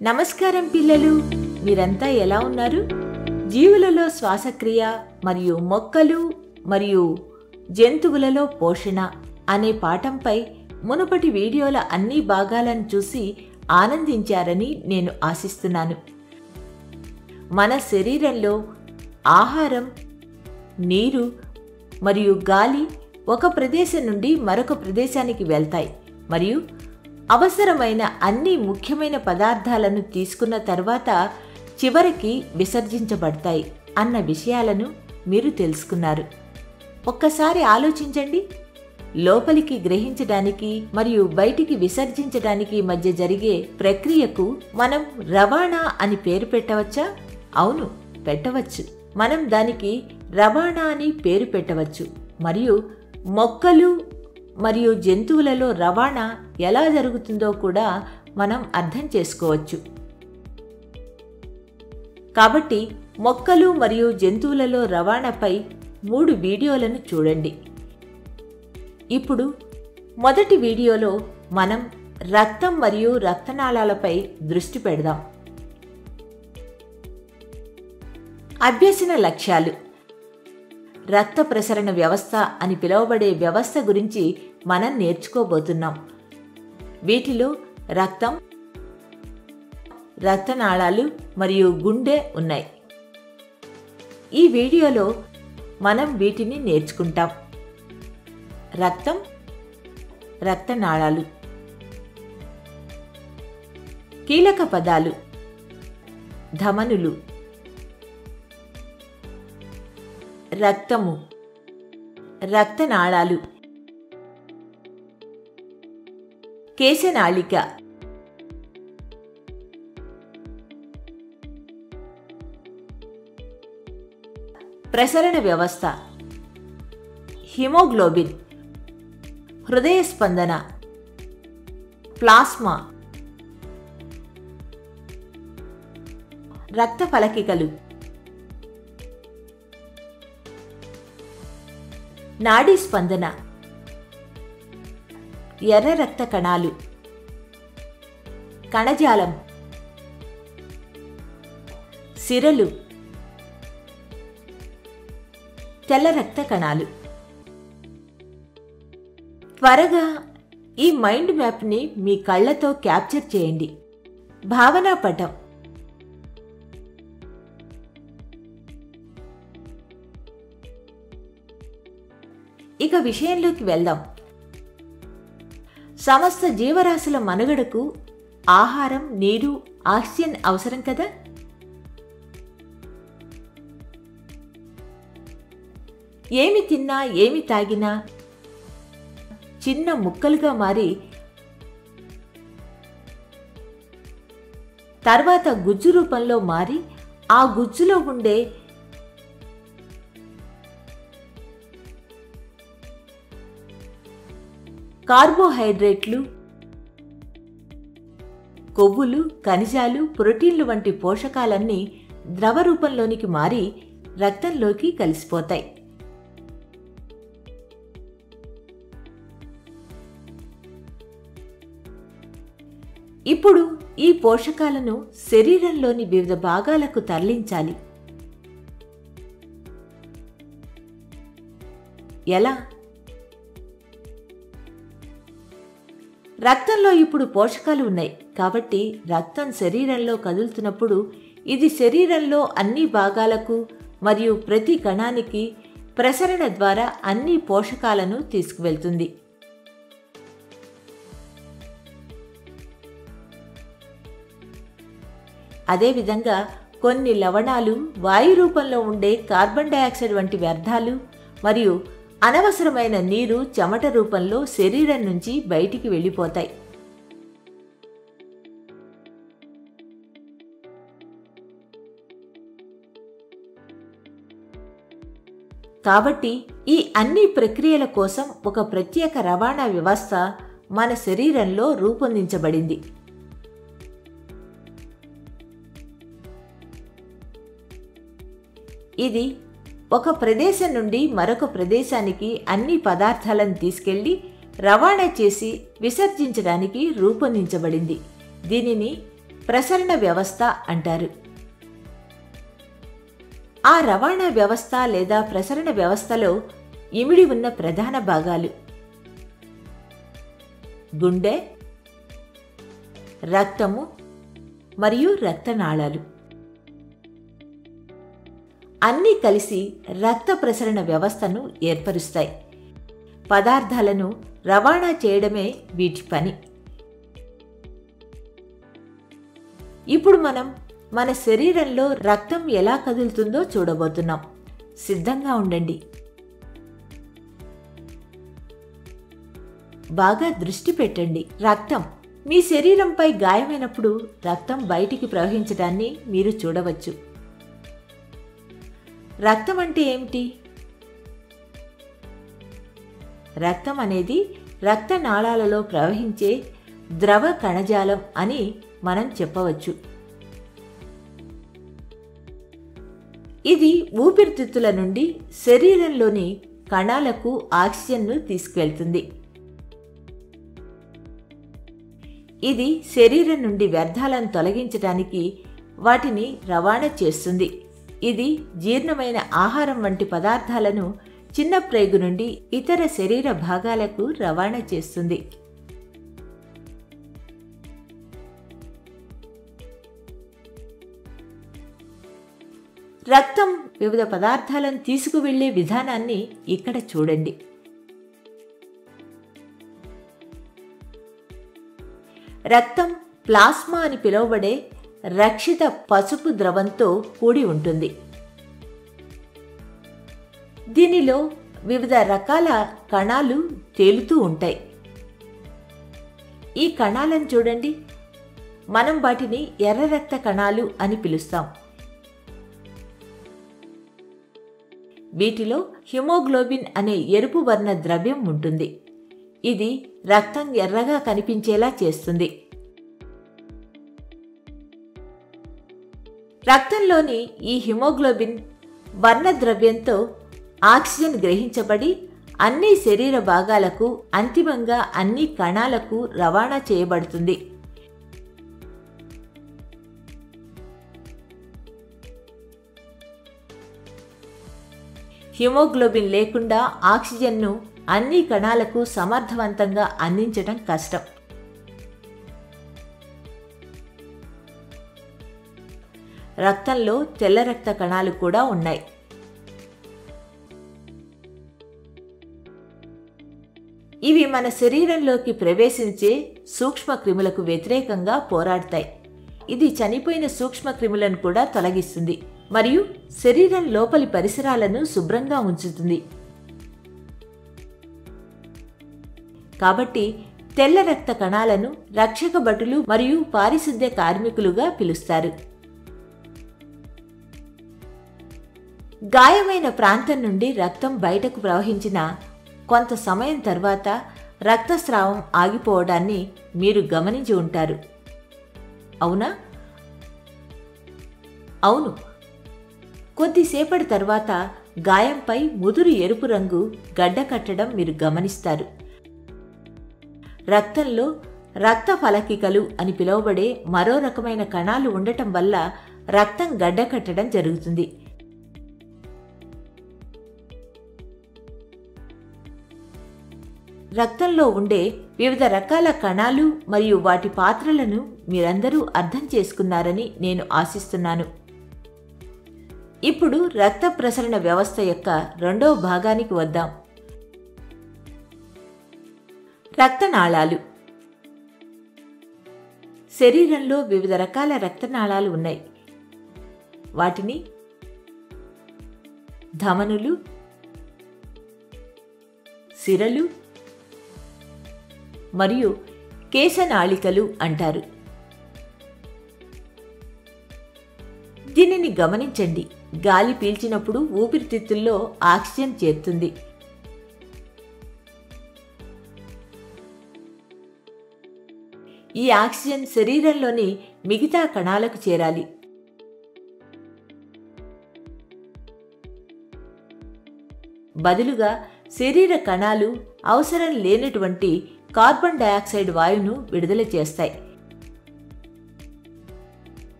నమస్కారం పిల్లలు, మీరంతా ఎలా ఉన్నారు? జీవులలో శ్వాసక్రియ మరియు మొక్కలు మరియు జంతువులలో పోషణ అనే పాఠంపై మునుపటి వీడియోల అన్ని భాగాలను చూసి ఆనందించారని నేను ఆశిస్తున్నాను. మన శరీరంలో ఆహారం, నీరు మరియు గాలి ఒక ప్రదేశం నుండి మరొక ప్రదేశానికి వెళ్తాయి మరియు అవసరమైన అన్ని ముఖ్యమైన పదార్థాలను తీసుకున్న తర్వాత చివరికి విసర్జించబడతాయి అన్న విషయాలను మీరు తెలుసుకున్నారు. ఒక్కసారి ఆలోచించండి. లోపలికి గ్రహించడానికి మరియు బయటికి విసర్జించడానికి మధ్య జరిగే ప్రక్రియకు మనం రవాణా అని పేరు పెట్టవచ్చా? అవును, పెట్టవచ్చు. మనం దానికి రవాణా అని పేరు పెట్టవచ్చు. మరియు మొక్కలు మరియు జంతువులలో రవాణా ఎలా జరుగుతుందో కూడా మనం అర్థం చేసుకోవచ్చు. కాబట్టి మొక్కలు మరియు జంతువులలో రవాణాపై 3 వీడియోలను చూడండి. ఇప్పుడు మొదటి వీడియోలో మనం రక్తం మరియు రక్తనాళాలపై దృష్టి పెడదాం. అభ్యసన లక్ష్యాలు. రక్త ప్రసరణ వ్యవస్థ అని పిలువబడే వ్యవస్థ గురించి మనం నేర్చుకోబోతున్నాం. వీటిలో రక్తం, రక్తనాళాలు మరియు గుండె ఉన్నాయి. ఈ వీడియోలో మనం వీటిని నేర్చుకుంటాం. రక్తం, రక్తనాళాలు. కీలక పదాలు: ధమనులు, రక్తము, రక్తనాళాలు, కేశనాళిక, ప్రసరణ వ్యవస్థ, హిమోగ్లోబిన్, హృదయ స్పందన, ప్లాస్మా, రక్త ఫలకికలు, నాడీ స్పందన, ఎర్ర రక్త కణాలు, కణజాలం, సిరలు, తెల్ల రక్త కణాలు. త్వరగా ఈ మైండ్ మ్యాప్ని మీ కళ్ళతో క్యాప్చర్ చేయండి. భావనా పటం. ఇక విషయంలోకి వెళ్దాం. సమస్త జీవరాశుల మనుగడకు ఆహారం, నీరు, ఆక్సిజన్ అవసరం కదా? ఏమి తిన్నా, ఏమి తాగినా చిన్న ముక్కలుగా మారి తర్వాత గుజ్జు రూపంలో మారి ఆ గుజ్జులో ఉండే కార్బోహైడ్రేట్లు, కొవ్వులు, ఖనిజాలు, ప్రోటీన్లు వంటి పోషకాలన్నీ ద్రవ రూపంలోనికి మారి రక్తంలోకి కలిసిపోతాయి. ఇప్పుడు ఈ పోషకాలను శరీరంలోని వివిధ భాగాలకు తరలించాలి. ఎలా? రక్తంలో ఇప్పుడు పోషకాలు ఉన్నాయి కాబట్టి రక్తం శరీరంలో కదులుతున్నప్పుడు ఇది శరీరంలో అన్ని భాగాలకు మరియు ప్రతి కణానికి ప్రసరణ ద్వారా అన్ని పోషకాలను తీసుకువెళ్తుంది. అదేవిధంగా కొన్ని లవణాలు వాయు రూపంలో ఉండే కార్బన్ డయాక్సైడ్ వంటి వ్యర్థాలు మరియు అనవసరమైన నీరు చెమట రూపంలో శరీరం నుంచి బయటికి వెళ్ళిపోతాయి. కాబట్టి ఈ అన్ని ప్రక్రియల కోసం ఒక ప్రత్యేక రవాణా వ్యవస్థ మన శరీరంలో రూపొందించబడింది. ఇది ఒక ప్రదేశం నుండి మరొక ప్రదేశానికి అన్ని పదార్థాలను తీసుకెళ్లి రవాణా చేసి విసర్జించడానికి రూపొందించబడింది. దీనిని ప్రసరణ వ్యవస్థ అంటారు. ఆ రవాణా వ్యవస్థ లేదా ప్రసరణ వ్యవస్థలో ఇమిడి ఉన్న ప్రధాన భాగాలు గుండె, రక్తము మరియు రక్తనాళాలు అన్నీ కలిసి రక్త ప్రసరణ వ్యవస్థను ఏర్పరుస్తాయి. పదార్థాలను రవాణా చేయడమే వీటి పని. ఇప్పుడు మనం మన శరీరంలో రక్తం ఎలా కదులుతుందో చూడబోతున్నాం. సిద్ధంగా ఉండండి. బాగా దృష్టి పెట్టండి. రక్తం మీ శరీరంపై గాయమైనప్పుడు రక్తం బయటికి ప్రవహించడాన్ని మీరు చూడవచ్చు. రక్తం అంటే ఏమిటి? రక్తం అనేది రక్తనాళాలలో ప్రవహించే ద్రవ కణజాలం అని మనం చెప్పవచ్చు. ఇది ఊపిరితిత్తుల నుండి శరీరంలోని కణాలకు ఆక్సిజన్ను తీసుకువెళ్తుంది. ఇది శరీరం నుండి వ్యర్థాలను తొలగించడానికి వాటిని రవాణా చేస్తుంది. ఇది జీర్ణమైన ఆహారం వంటి పదార్థాలను చిన్న ప్రేగు నుండి ఇతర శరీర భాగాలకు రవాణా చేస్తుంది. రక్తం వివిధ పదార్థాలను తీసుకువెళ్లే విధానాన్ని ఇక్కడ చూడండి. రక్తం ప్లాస్మా అని పిలువబడే రక్షిత పసుపు ద్రవంతో కూడి ఉంటుంది. దీనిలో వివిధ రకాల కణాలు తేలుతూ ఉంటాయి. ఈ కణాలను చూడండి. మనం వాటిని ఎర్ర రక్త కణాలు అని పిలుస్తాం. వీటిలో హిమోగ్లోబిన్ అనే ఎరుపు వర్ణ ద్రవ్యం ఉంటుంది. ఇది రక్తం ఎర్రగా కనిపించేలా చేస్తుంది. రక్తంలోని ఈ హిమోగ్లోబిన్ వర్ణద్రవ్యంతో ఆక్సిజన్ గ్రహించబడి అన్ని శరీర భాగాలకు, అంతిమంగా అన్ని కణాలకు రవాణా చేయబడుతుంది. హిమోగ్లోబిన్ లేకుండా ఆక్సిజన్ను అన్ని కణాలకు సమర్థవంతంగా అందించడం కష్టం. రక్తంలో తెల్ల రక్త కణాలు కూడా ఉన్నాయి. ఇవి మన శరీరంలోకి ప్రవేశించే సూక్ష్మ క్రిములకు వ్యతిరేకంగా పోరాడతాయి. ఇది చనిపోయిన సూక్ష్మ క్రిములను కూడా తొలగిస్తుంది మరియు శరీరం లోపలి పరిసరాలను శుభ్రంగా ఉంచుతుంది. కాబట్టి తెల్ల రక్త కణాలను రక్షక భటులు మరియు పారిశుద్ధ్య కార్మికులుగా పిలుస్తారు. గాయమైన ప్రాంతం నుండి రక్తం బయటకు ప్రవహించిన కొంత సమయం తర్వాత రక్తస్రావం ఆగిపోవడాన్ని మీరు గమనించి ఉంటారు. అవునా? అవును. కొద్దిసేపటి తర్వాత గాయంపై ముదురు ఎరుపు రంగు గడ్డ కట్టడం మీరు గమనిస్తారు. రక్తంలో రక్త ఫలకికలు అని పిలువబడే మరో రకమైన కణాలు ఉండటం వల్ల రక్తం గడ్డ కట్టడం జరుగుతుంది. రక్తంలో ఉండే వివిధ రకాల కణాలు మరియు వాటి పాత్రలను మీరందరూ అర్థం చేసుకున్నారని నేను ఆశిస్తున్నాను. ఇప్పుడు రక్త ప్రసరణ వ్యవస్థ యొక్క రెండవ భాగానికి వద్దాం. రక్తనాళాలు. శరీరంలో వివిధ రకాల రక్తనాళాలు ఉన్నాయి. వాటిని ధమనులు, సిరలు మరియు కేశనాళికలు అంటారు. దీనిని గమనించండి. గాలి పీల్చినప్పుడు ఊపిరితిత్తుల్లో ఆక్సిజన్ చేరుతుంది. ఈ ఆక్సిజన్ శరీరంలోని మిగతా కణాలకు చేరాలి. బదులుగా శరీర కణాలు అవసరం లేనటువంటి కార్బన్ డయాక్సైడ్ వాయువును విడుదల చేస్తాయి.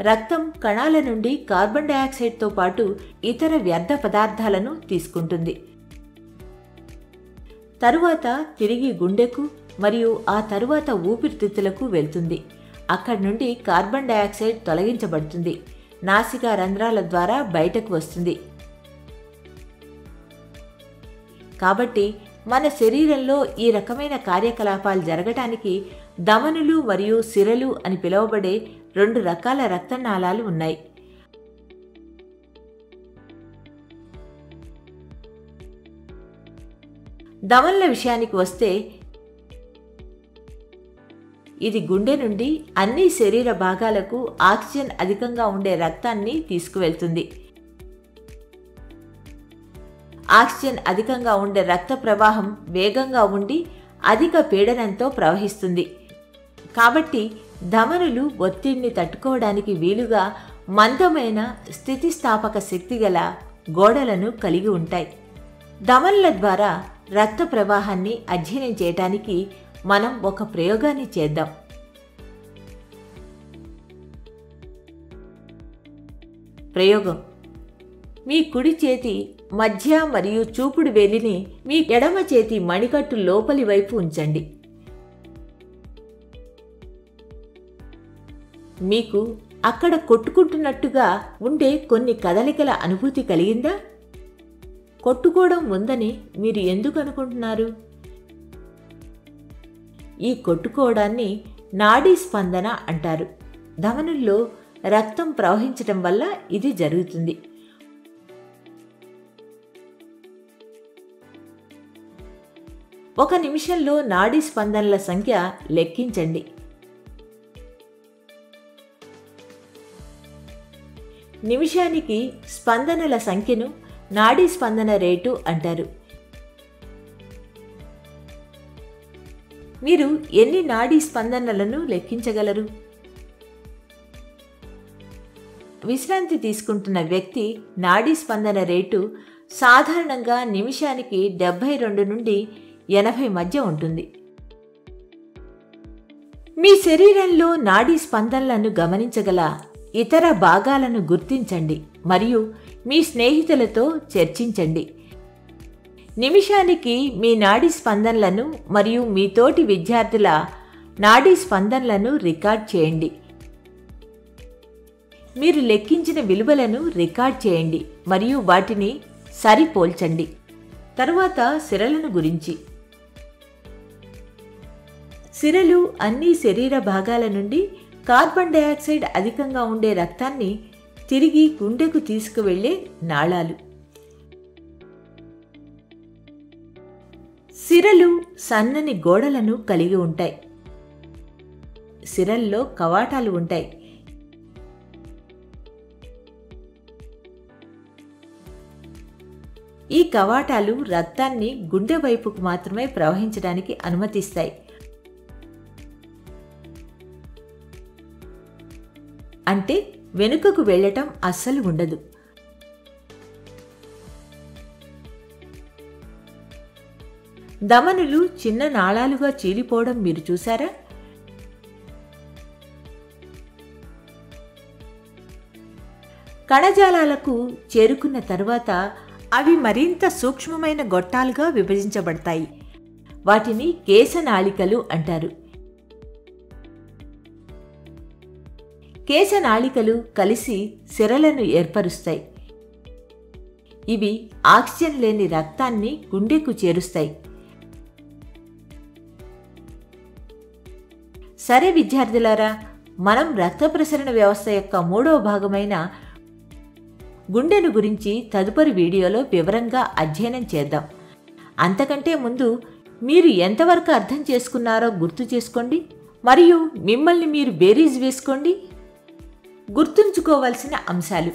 రక్తం కణాల నుండి కార్బన్ డయాక్సైడ్తో పాటు ఇతర వ్యర్థ పదార్థాలను తీసుకుంటుంది. తరువాత తిరిగి గుండెకు మరియు ఆ తరువాత ఊపిరితిత్తులకు వెళ్తుంది. అక్కడి నుండి కార్బన్ డయాక్సైడ్ తొలగించబడుతుంది, నాసికా రంధ్రాల ద్వారా బయటకు వస్తుంది. కాబట్టి మన శరీరంలో ఈ రకమైన కార్యకలాపాలు జరగటానికి ధమనులు మరియు సిరలు అని పిలువబడే 2 రకాల రక్తనాళాలు ఉన్నాయి. ధమనుల విషయానికి వస్తే ఇది గుండె నుండి అన్ని శరీర భాగాలకు ఆక్సిజన్ అధికంగా ఉండే రక్తాన్ని తీసుకువెళ్తుంది. ఆక్సిజన్ అధికంగా ఉండే రక్త ప్రవాహం వేగంగా ఉండి అధిక పీడనంతో ప్రవహిస్తుంది. కాబట్టి ధమనులు ఒత్తిడిని తట్టుకోవడానికి వీలుగా మందమైన స్థితిస్థాపక శక్తిగల గోడలను కలిగి ఉంటాయి. ధమనుల ద్వారా రక్త ప్రవాహాన్ని అధ్యయనం చేయడానికి మనం ఒక ప్రయోగాన్ని చేద్దాం. ప్రయోగం: మీ కుడి చేతి మధ్య మరియు చూపుడు వేలిని మీ ఎడమ చేతి మణికట్టు లోపలి వైపు ఉంచండి. మీకు అక్కడ కొట్టుకుంటున్నట్టుగా ఉండే కొన్ని కదలికల అనుభూతి కలిగిందా? కొట్టుకోవడం ఉందని మీరు ఎందుకు అనుకుంటున్నారు? ఈ కొట్టుకోవడాన్ని నాడీ స్పందన అంటారు. ధమనుల్లో రక్తం ప్రవహించటం వల్ల ఇది జరుగుతుంది. ఒక నిమిషంలో నాడీ స్పందనల సంఖ్య లెక్కించండి. నిమిషానికి స్పందనల సంఖ్యను నాడీ స్పందన రేటు అంటారు. మీరు ఎన్ని నాడీ స్పందనలను లెక్కించగలరు? విశ్రాంతి తీసుకుంటున్న వ్యక్తి నాడీ స్పందన రేటు సాధారణంగా నిమిషానికి 72 నుండి 80 మధ్య ఉంటుంది. మీ శరీరంలో నాడీ స్పందనలను గమనించగల ఇతర భాగాలను గుర్తించండి మరియు మీ స్నేహితులతో చర్చించండి. నిమిషానికి మీ నాడీ స్పందనలను మరియు మీ తోటి విద్యార్థుల నాడీ స్పందనలను రికార్డ్ చేయండి. మీరు లెక్కించిన విలువలను రికార్డ్ చేయండి మరియు వాటిని సరిపోల్చండి. తరువాత సిరలను గురించి. సిరలు అన్ని శరీర భాగాల నుండి కార్బన్ డయాక్సైడ్ అధికంగా ఉండే రక్తాన్ని తిరిగి గుండెకు తీసుకువెళ్లే నాళాలు. సిరలు సన్నని గోడలను కలిగి ఉంటాయి. సిరల్లో కవాటాలు ఉంటాయి. ఈ కవాటాలు రక్తాన్ని గుండె వైపుకు మాత్రమే ప్రవహించడానికి అనుమతిస్తాయి. అంటే వెనుకకు వెళ్ళటం అస్సలు ఉండదు. ధమనులు చిన్న నాళాలుగా చీలిపోవడం మీరు చూసారా? కణజాలాలకు చేరుకున్న తర్వాత అవి మరింత సూక్ష్మమైన గొట్టాలుగా విభజించబడతాయి. వాటిని కేశనాళికలు అంటారు. కేశనాళికలు కలిసి సిరలను ఏర్పరుస్తాయి. ఇవి ఆక్సిజన్ లేని రక్తాన్ని గుండెకు చేరుస్తాయి. సరే విద్యార్థులారా, మనం రక్త ప్రసరణ వ్యవస్థ యొక్క 3వ భాగమైన గుండెను గురించి తదుపరి వీడియోలో వివరంగా అధ్యయనం చేద్దాం. అంతకంటే ముందు మీరు ఎంతవరకు అర్థం చేసుకున్నారో గుర్తు చేసుకోండి మరియు మిమ్మల్ని మీరు బేరీజ్ వేసుకోండి. గుర్తుంచుకోవాల్సిన అంశాలు: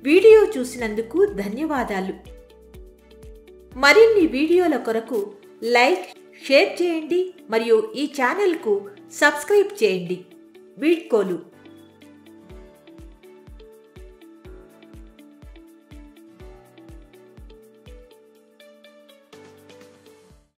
వీడియో చూసినందుకు ధన్యవాదాలు. మరిన్ని వీడియోల కొరకు లైక్, షేర్ చేయండి మరియు ఈ ఛానల్కు సబ్స్క్రైబ్ చేయండి. వీడ్కోలు.